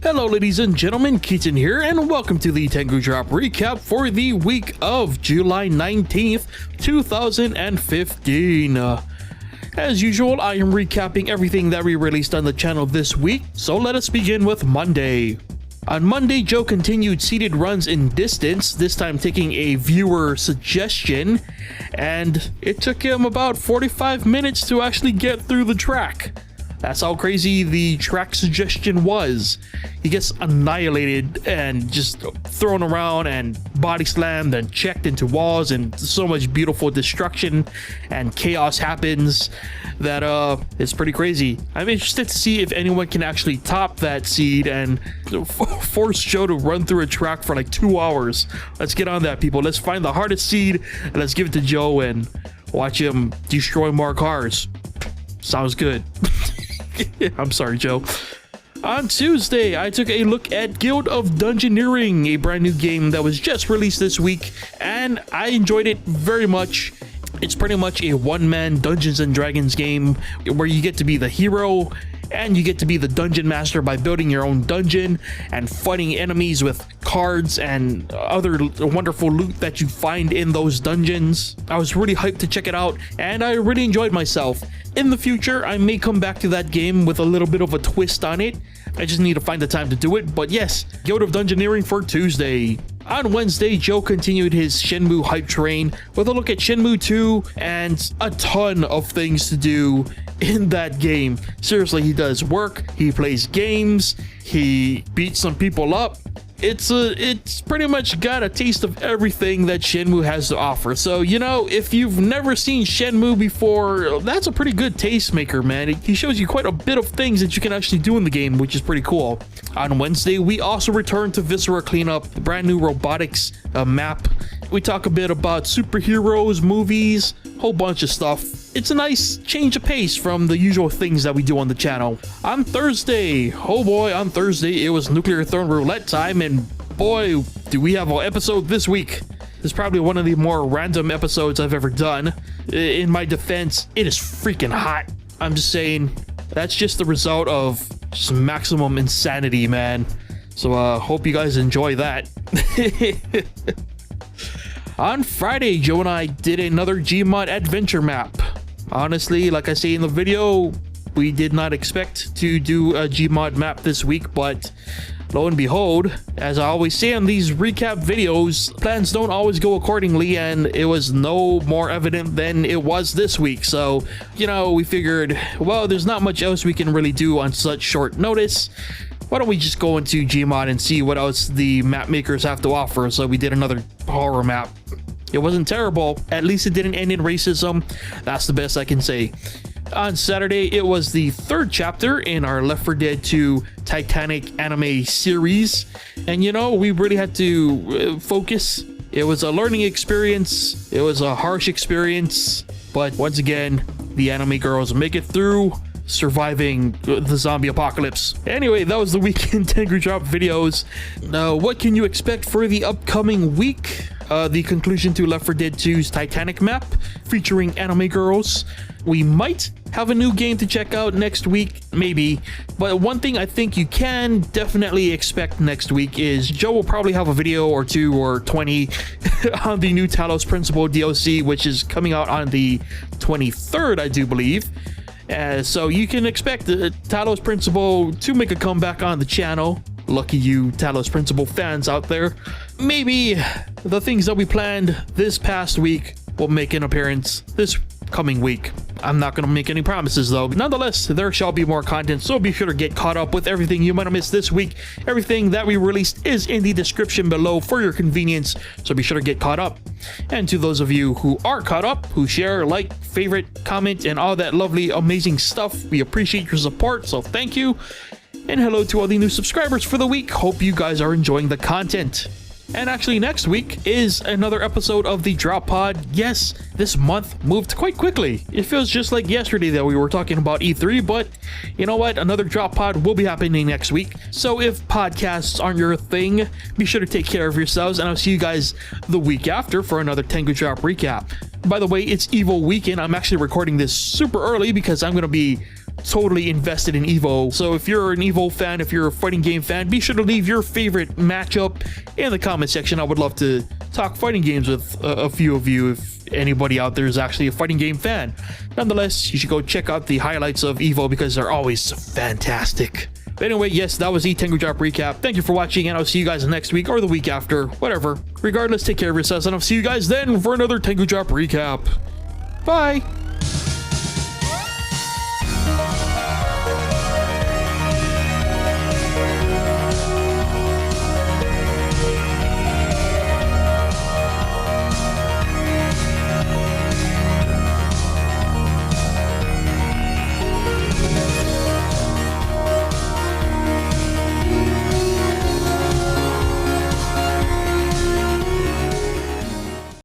Hello ladies and gentlemen, Keaton here, and welcome to the Tengu Drop Recap for the week of July 19th, 2015. As usual, I am recapping everything that we released on the channel this week, so let us begin with Monday. On Monday, Joe continued seeded runs in distance, this time taking a viewer suggestion, and it took him about 45 minutes to actually get through the track. That's how crazy the track suggestion was. He gets annihilated and just thrown around and body slammed and checked into walls, and so much beautiful destruction and chaos happens that it's pretty crazy. I'm interested to see if anyone can actually top that seed and force Joe to run through a track for like 2 hours. Let's get on that, people. Let's find the hardest seed and let's give it to Joe and watch him destroy more cars. Sounds good. I'm sorry, Joe. On Tuesday, I took a look at Guild of Dungeoneering, a brand new game that was just released this week, and I enjoyed it very much. It's pretty much a one-man Dungeons and Dragons game where you get to be the hero and you get to be the dungeon master by building your own dungeon and fighting enemies with cards and other wonderful loot that you find in those dungeons. I was really hyped to check it out and I really enjoyed myself. In the future, I may come back to that game with a little bit of a twist on it. I just need to find the time to do it, but yes, Guild of Dungeoneering for Tuesday. On Wednesday, Joe continued his Shenmue hype train with a look at Shenmue 2 and a ton of things to do in that game. Seriously, he does work, he plays games, he beats some people up. It's pretty much got a taste of everything that Shenmue has to offer. So, you know, if you've never seen Shenmue before, that's a pretty good tastemaker, man. He shows you quite a bit of things that you can actually do in the game, which is pretty cool. On Wednesday, we also returned to Viscera Cleanup, the brand new robotics map. We talk a bit about superheroes, movies, whole bunch of stuff. It's a nice change of pace from the usual things that we do on the channel. On Thursday, oh boy, on Thursday, it was Nuclear Throne Roulette time, and boy, do we have an episode this week. This is probably one of the more random episodes I've ever done. In my defense, it is freaking hot. I'm just saying, that's just the result of just maximum insanity, man. So, hope you guys enjoy that. On Friday, Joe and I did another Gmod adventure map. Honestly, like I say in the video, we did not expect to do a Gmod map this week, but lo and behold, as I always say on these recap videos, plans don't always go accordingly, and it was no more evident than it was this week. So, you know, we figured, well, there's not much else we can really do on such short notice. Why don't we just go into Gmod and see what else the map makers have to offer? So we did another horror map. It wasn't terrible. At least it didn't end in racism. That's the best I can say. On Saturday, it was the third chapter in our Left 4 Dead 2 Titanic anime series. And you know, we really had to focus. It was a learning experience. It was a harsh experience. But once again, the anime girls make it through, surviving the zombie apocalypse. Anyway, that was the weekend Tengu Drop videos. Now, what can you expect for the upcoming week? The conclusion to Left 4 Dead 2's Titanic map, featuring anime girls. We might have a new game to check out next week, maybe. But one thing I think you can definitely expect next week is Joe will probably have a video or 2 or 20 on the new Talos Principle DLC, which is coming out on the 23rd, I do believe. So you can expect Talos Principle to make a comeback on the channel. Lucky you Talos Principle fans out there. Maybe the things that we planned this past week will make an appearance this coming week. I'm not going to make any promises though. Nonetheless, there shall be more content, so be sure to get caught up with everything you might have missed this week. Everything that we released is in the description below for your convenience, so be sure to get caught up. And to those of you who are caught up, who share, like, favorite, comment, and all that lovely, amazing stuff, we appreciate your support, so thank you. And hello to all the new subscribers for the week. Hope you guys are enjoying the content. And actually, next week is another episode of the Drop Pod. Yes, this month moved quite quickly. It feels just like yesterday that we were talking about E3, but you know what? Another Drop Pod will be happening next week. So if podcasts aren't your thing, be sure to take care of yourselves, and I'll see you guys the week after for another Tengu Drop Recap. By the way, it's Evil Weekend. I'm actually recording this super early because I'm going to be totally invested in Evo. So if you're an Evo fan, if you're a fighting game fan, be sure to leave your favorite matchup in the comment section. I would love to talk fighting games with a few of you if anybody out there is actually a fighting game fan. Nonetheless, you should go check out the highlights of Evo because they're always fantastic. But anyway, yes, that was the Tengu Drop Recap. Thank you for watching, and I'll see you guys next week or the week after, whatever. Regardless, take care of yourselves, and I'll see you guys then for another Tengu Drop Recap. Bye!